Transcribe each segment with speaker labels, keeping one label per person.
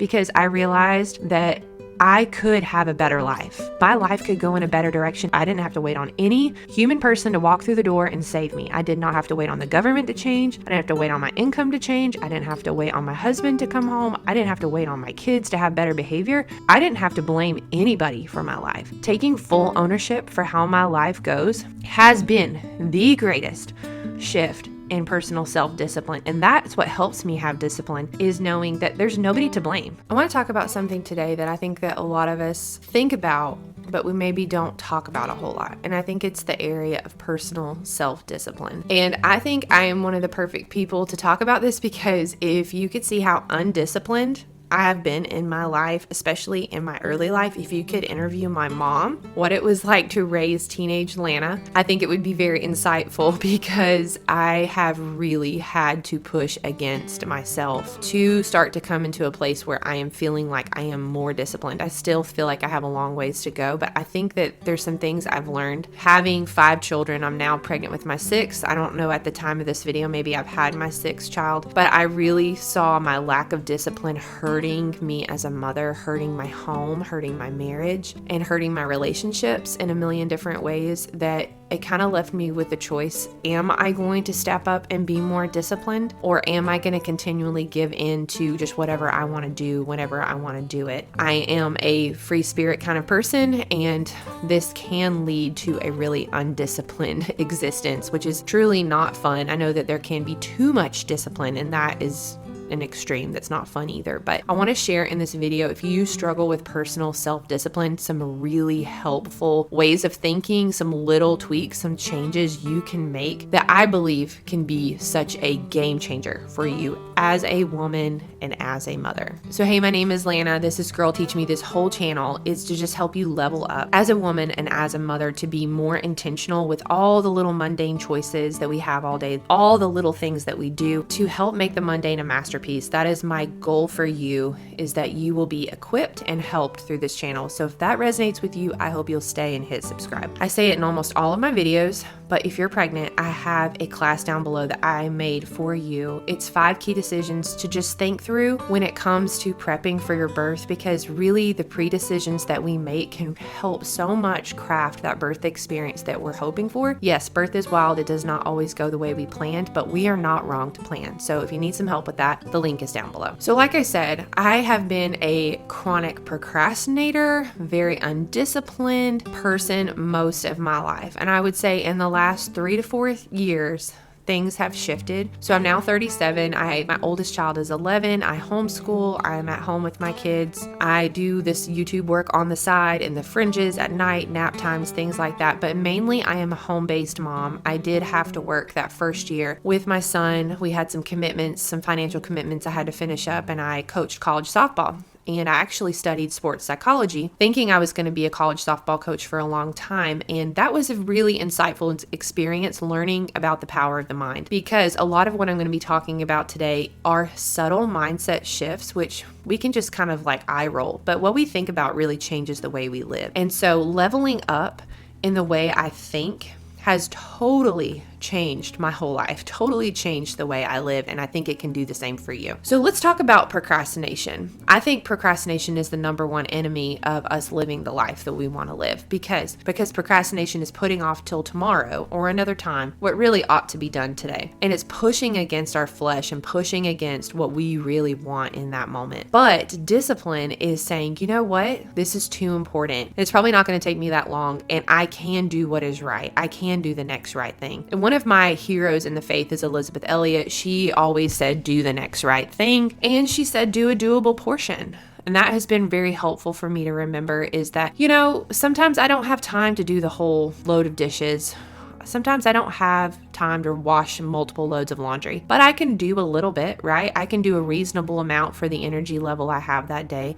Speaker 1: because I realized that I could have a better life. My life could go in a better direction. I didn't have to wait on any human person to walk through the door and save me. I did not have to wait on the government to change. I didn't have to wait on my income to change. I didn't have to wait on my husband to come home. I didn't have to wait on my kids to have better behavior. I didn't have to blame anybody for my life. Taking full ownership for how my life goes has been the greatest shift in personal self-discipline. And that's what helps me have discipline, is knowing that there's nobody to blame. I want to talk about something today that I think that a lot of us think about, but we maybe don't talk about a whole lot. And I think it's the area of personal self-discipline. And I think I am one of the perfect people to talk about this, because if you could see how undisciplined I have been in my life, especially in my early life, if you could interview my mom, what it was like to raise teenage Lana, I think it would be very insightful, because I have really had to push against myself to start to come into a place where I am feeling like I am more disciplined. I still feel like I have a long ways to go, but I think that there's some things I've learned. Having 5 children, I'm now pregnant with my 6th. I don't know at the time of this video, maybe I've had my 6th child, but I really saw my lack of discipline hurting me as a mother, hurting my home, hurting my marriage, and hurting my relationships in a million different ways, that it kind of left me with a choice. Am I going to step up and be more disciplined, or am I going to continually give in to just whatever I want to do whenever I want to do it? I am a free spirit kind of person, and this can lead to a really undisciplined existence, which is truly not fun. I know that there can be too much discipline, and that is an extreme that's not fun either. But I want to share in this video, if you struggle with personal self-discipline, some really helpful ways of thinking, some little tweaks, some changes you can make that I believe can be such a game changer for you as a woman and as a mother. So hey, my name is Lana. This is Girl Teach Me. This whole channel is to just help you level up as a woman and as a mother, to be more intentional with all the little mundane choices that we have all day, all the little things that we do to help make the mundane a masterpiece. That is my goal for you, is that you will be equipped and helped through this channel. So if that resonates with you, I hope you'll stay and hit subscribe. I say it in almost all of my videos, but if you're pregnant, I have a class down below that I made for you. It's 5 key decisions to just think through when it comes to prepping for your birth, because really the pre-decisions that we make can help so much craft that birth experience that we're hoping for. Yes, birth is wild. It does not always go the way we planned, but we are not wrong to plan. So if you need some help with that, the link is down below. So like I said, I have been a chronic procrastinator, very undisciplined person most of my life. And I would say in the last 3 to 4 years, things have shifted. So I'm now 37. My oldest child is 11. I homeschool. I'm at home with my kids. I do this YouTube work on the side in the fringes at night, nap times, things like that. But mainly I am a home-based mom. I did have to work that first year with my son. We had some commitments, some financial commitments I had to finish up, and I coached college softball. And I actually studied sports psychology, thinking I was going to be a college softball coach for a long time. And that was a really insightful experience, learning about the power of the mind, because a lot of what I'm going to be talking about today are subtle mindset shifts, which we can just kind of like eye roll. But what we think about really changes the way we live. And so leveling up in the way I think has totally changed my whole life, totally changed the way I live, and I think it can do the same for you. So let's talk about procrastination. I think procrastination is the number one enemy of us living the life that we want to live, because procrastination is putting off till tomorrow or another time what really ought to be done today. And it's pushing against our flesh and pushing against what we really want in that moment. But discipline is saying, you know what? This is too important. It's probably not going to take me that long, and I can do what is right. I can do the next right thing. And one of my heroes in the faith is Elizabeth Elliot. She always said, do the next right thing. And she said, do a doable portion. And that has been very helpful for me to remember, is that, sometimes I don't have time to do the whole load of dishes. Sometimes I don't have time to wash multiple loads of laundry, but I can do a little bit, right? I can do a reasonable amount for the energy level I have that day.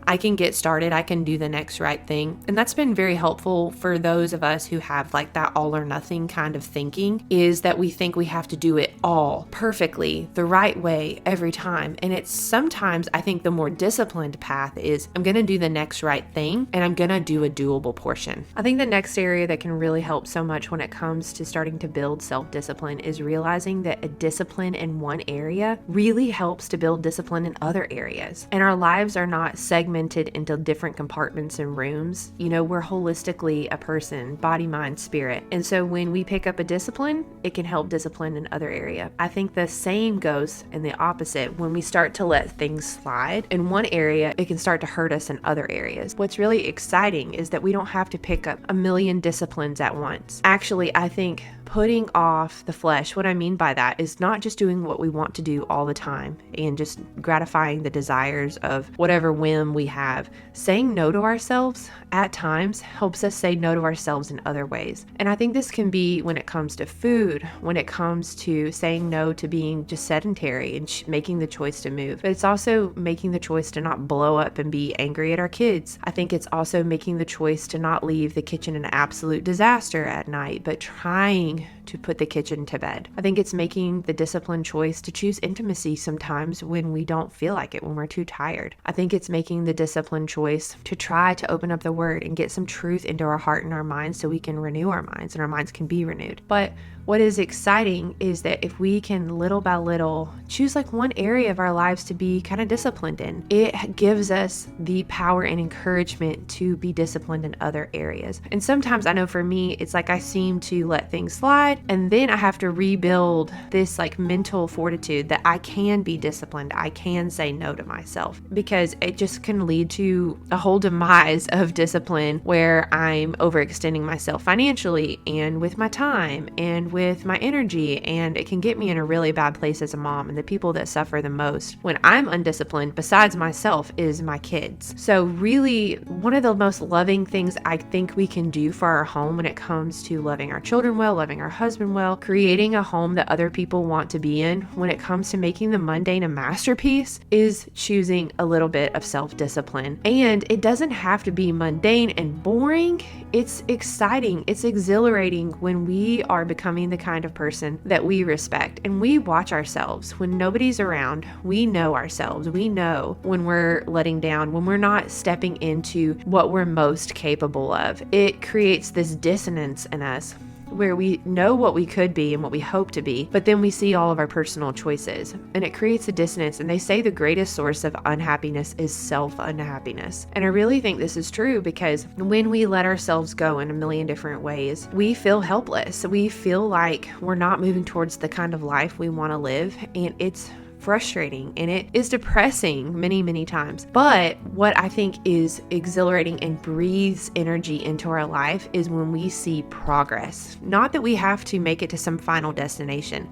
Speaker 1: I can get started. I can do the next right thing. And that's been very helpful for those of us who have like that all or nothing kind of thinking, is that we think we have to do it all perfectly, the right way every time. And it's sometimes, I think the more disciplined path is I'm going to do the next right thing and I'm going to do a doable portion. I think the next area that can really help so much when it comes to starting to build self-discipline is realizing that a discipline in one area really helps to build discipline in other areas. And our lives are not segmented into different compartments and rooms. We're holistically a person, body, mind, spirit. And so when we pick up a discipline, it can help discipline in other area. I think the same goes in the opposite. When we start to let things slide in one area, it can start to hurt us in other areas. What's really exciting is that we don't have to pick up a million disciplines at once. Actually, I think putting off the flesh, what I mean by that is not just doing what we want to do all the time and just gratifying the desires of whatever whim we have. Saying no to ourselves at times helps us say no to ourselves in other ways. And I think this can be when it comes to food, when it comes to saying no to being just sedentary and making the choice to move. But it's also making the choice to not blow up and be angry at our kids. I think it's also making the choice to not leave the kitchen an absolute disaster at night, but trying to put the kitchen to bed. I think it's making the disciplined choice to choose intimacy sometimes when we don't feel like it, when we're too tired. I think it's making the disciplined choice to try to open up the word and get some truth into our heart and our minds so we can renew our minds and our minds can be renewed. But what is exciting is that if we can little by little choose like one area of our lives to be kind of disciplined in, it gives us the power and encouragement to be disciplined in other areas. And sometimes I know for me, it's like I seem to let things slide and then I have to rebuild this like mental fortitude that I can be disciplined. I can say no to myself, because it just can lead to a whole demise of discipline where I'm overextending myself financially and with my time and with my energy, and it can get me in a really bad place as a mom. And the people that suffer the most when I'm undisciplined, besides myself, is my kids. So really, one of the most loving things I think we can do for our home when it comes to loving our children well, loving our husband well, creating a home that other people want to be in, when it comes to making the mundane a masterpiece, is choosing a little bit of self-discipline. And it doesn't have to be mundane and boring. It's exciting. It's exhilarating when we are becoming the kind of person that we respect and we watch ourselves when nobody's around. We know ourselves. We know when we're letting down, when we're not stepping into what we're most capable of. It creates this dissonance in us where we know what we could be and what we hope to be, but then we see all of our personal choices and it creates a dissonance. And they say the greatest source of unhappiness is self-unhappiness. And I really think this is true, because when we let ourselves go in a million different ways, we feel helpless. We feel like we're not moving towards the kind of life we want to live. And it's frustrating and it is depressing many, many times. But what I think is exhilarating and breathes energy into our life is when we see progress. Not that we have to make it to some final destination.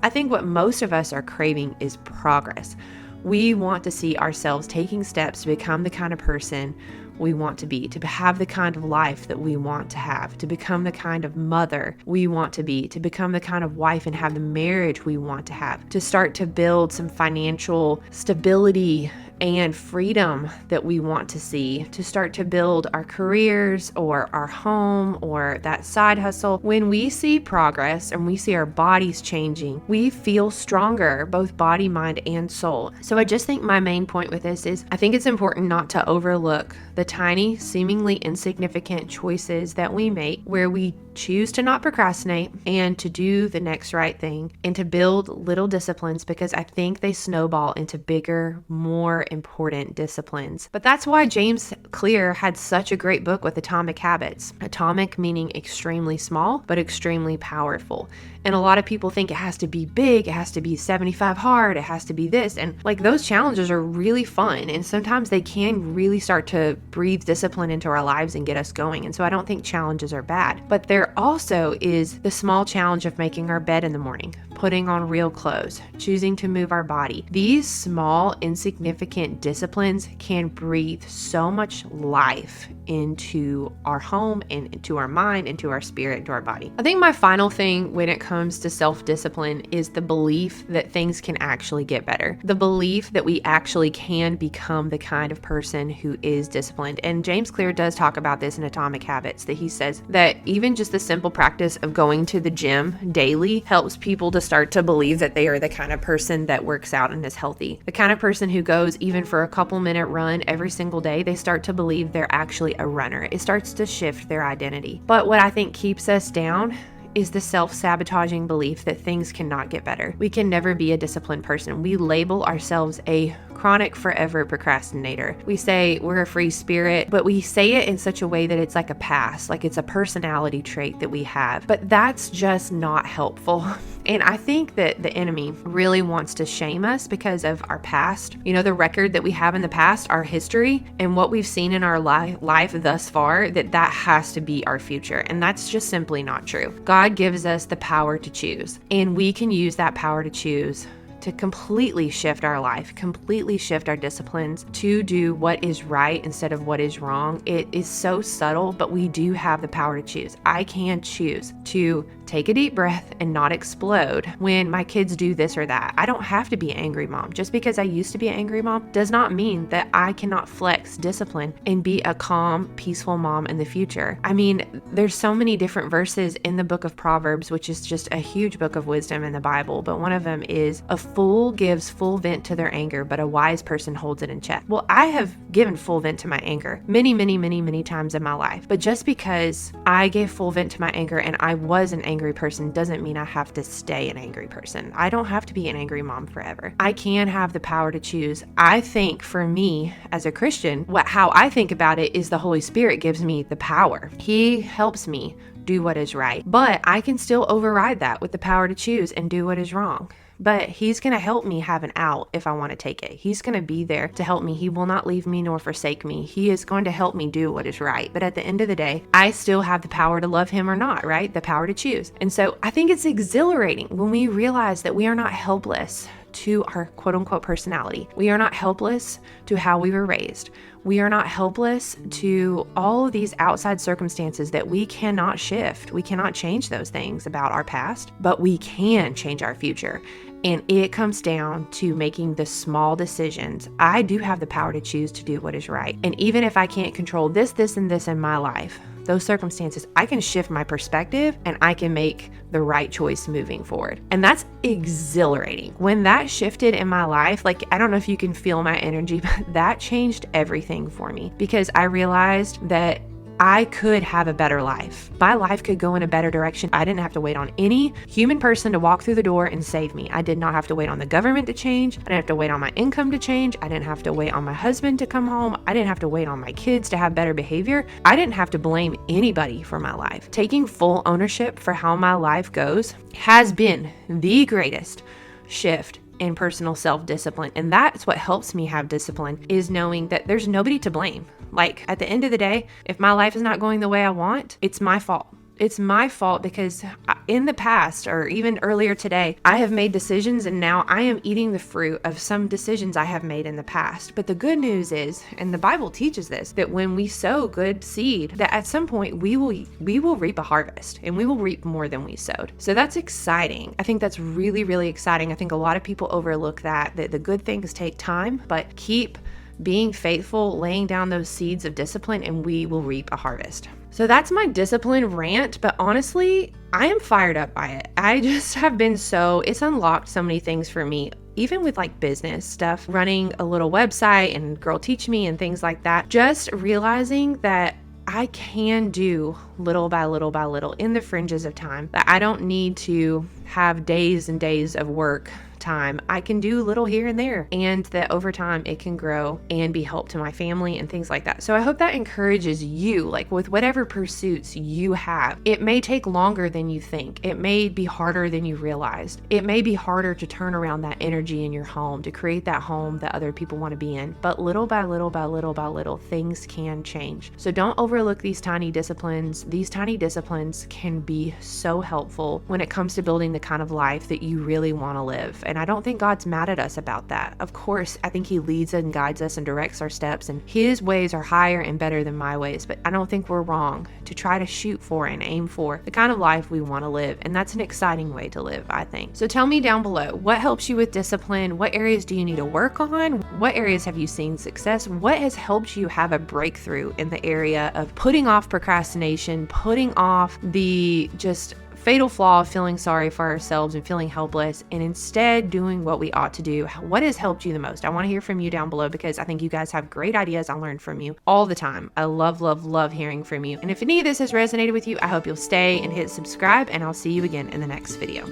Speaker 1: I think what most of us are craving is progress. We want to see ourselves taking steps to become the kind of person we want to be, to have the kind of life that we want to have, to become the kind of mother we want to be, to become the kind of wife and have the marriage we want to have, to start to build some financial stability and freedom that we want to see, to start to build our careers or our home or that side hustle. When we see progress and we see our bodies changing, we feel stronger, both body, mind, and soul. So I just think my main point with this is I think it's important not to overlook the tiny, seemingly insignificant choices that we make where we choose to not procrastinate and to do the next right thing and to build little disciplines, because I think they snowball into bigger, more important disciplines. But that's why James Clear had such a great book with Atomic Habits. Atomic meaning extremely small, but extremely powerful. And a lot of people think it has to be big, it has to be 75 hard, it has to be this. And like those challenges are really fun. And sometimes they can really start to breathe discipline into our lives and get us going. And so I don't think challenges are bad. But there also is the small challenge of making our bed in the morning, putting on real clothes, choosing to move our body. These small, insignificant disciplines can breathe so much life into our home and into our mind, into our spirit, into our body. I think my final thing when it comes to self-discipline is the belief that things can actually get better. The belief that we actually can become the kind of person who is disciplined. And James Clear does talk about this in Atomic Habits, that he says that even just the simple practice of going to the gym daily helps people to start to believe that they are the kind of person that works out and is healthy. The kind of person who goes even for a couple minute run every single day, they start to believe they're actually a runner. It starts to shift their identity. But what I think keeps us down is the self-sabotaging belief that things cannot get better. We can never be a disciplined person. We label ourselves a chronic forever procrastinator. We say we're a free spirit, but we say it in such a way that it's like a pass, like it's a personality trait that we have. But that's just not helpful. And I think that the enemy really wants to shame us because of our past. You know, the record that we have in the past, our history, and what we've seen in our life thus far, that has to be our future. And that's just simply not true. God gives us the power to choose, and we can use that power to choose to completely shift our life, completely shift our disciplines to do what is right instead of what is wrong. It is so subtle, but we do have the power to choose. I can choose to take a deep breath and not explode when my kids do this or that. I don't have to be an angry mom. Just because I used to be an angry mom does not mean that I cannot flex discipline and be a calm, peaceful mom in the future. I mean, there's so many different verses in the book of Proverbs, which is just a huge book of wisdom in the Bible, but one of them is, a fool gives full vent to their anger, but a wise person holds it in check. Well, I have given full vent to my anger many times in my life, but just because I gave full vent to my anger and I was an angry person doesn't mean I have to stay an angry person. I don't have to be an angry mom forever. I can have the power to choose. I think for me as a Christian, how I think about it is the Holy Spirit gives me the power. He helps me do what is right, but I can still override that with the power to choose and do what is wrong. But he's going to help me have an out if I want to take it. He's going to be there to help me. He will not leave me nor forsake me. He is going to help me do what is right. But at the end of the day, I still have the power to love him or not, right? The power to choose. And so I think it's exhilarating when we realize that we are not helpless to our quote unquote personality. We are not helpless to how we were raised. We are not helpless to all of these outside circumstances that we cannot shift. We cannot change those things about our past, but we can change our future. And it comes down to making the small decisions. I do have the power to choose to do what is right. And even if I can't control this, and this in my life, those circumstances, I can shift my perspective and I can make the right choice moving forward. And that's exhilarating. When that shifted in my life, like, I don't know if you can feel my energy, but that changed everything for me because I realized that I could have a better life. My life could go in a better direction. I didn't have to wait on any human person to walk through the door and save me. I did not have to wait on the government to change. I didn't have to wait on my income to change. I didn't have to wait on my husband to come home. I didn't have to wait on my kids to have better behavior. I didn't have to blame anybody for my life. Taking full ownership for how my life goes has been the greatest shift in personal self-discipline. And that's what helps me have discipline, is knowing that there's nobody to blame. Like, at the end of the day, if my life is not going the way I want, it's my fault. It's my fault because in the past, or even earlier today, I have made decisions and now I am eating the fruit of some decisions I have made in the past. But the good news is, and the Bible teaches this, that when we sow good seed, that at some point we will reap a harvest, and we will reap more than we sowed. So that's exciting. I think that's really, really exciting. I think a lot of people overlook that the good things take time, but keep being faithful, laying down those seeds of discipline, and we will reap a harvest. So that's my discipline rant, but honestly, I am fired up by it. I just have been it's unlocked so many things for me, even with like business stuff, running a little website and Girl Teach Me and things like that. Just realizing that I can do little by little in the fringes of time, that I don't need to have days and days of work time, I can do little here and there, and that over time it can grow and be help to my family and things like that. So I hope that encourages you, like with whatever pursuits you have. It may take longer than you think. It may be harder than you realized. It may be harder to turn around that energy in your home, to create that home that other people want to be in. But little by little by little by little, things can change. So don't overlook these tiny disciplines. These tiny disciplines can be so helpful when it comes to building the kind of life that you really want to live. And I don't think God's mad at us about that. Of course, I think He leads and guides us and directs our steps, and His ways are higher and better than my ways. But I don't think we're wrong to try to shoot for and aim for the kind of life we want to live. And that's an exciting way to live, I think. So tell me down below, what helps you with discipline? What areas do you need to work on? What areas have you seen success? What has helped you have a breakthrough in the area of putting off procrastination, putting off the just fatal flaw of feeling sorry for ourselves and feeling helpless, and instead doing what we ought to do? What has helped you the most? I want to hear from you down below, because I think you guys have great ideas. I learn from you all the time. I love, love, love hearing from you. And if any of this has resonated with you, I hope you'll stay and hit subscribe, and I'll see you again in the next video.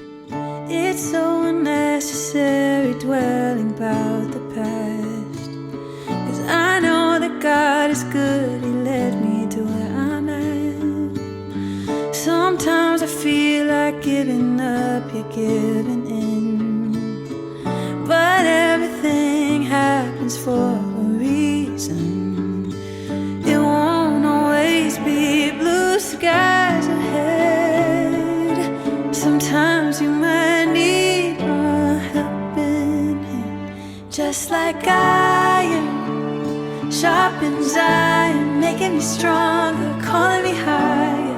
Speaker 2: It's so unnecessary dwelling about the past, 'cause I know that God is good. He led me to where I'm at. Sometimes I feel like giving up, you're giving in, but everything happens for a reason. It won't always be blue skies ahead. Sometimes you might need a helping hand, just like iron sharpens iron, making me stronger, calling me higher.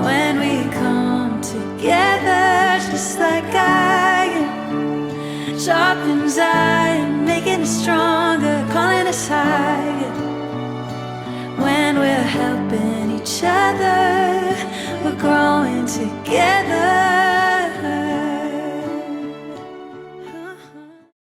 Speaker 2: When we come together, just like iron sharpens iron, making us stronger, calling us higher. When we're helping each other, we're growing together.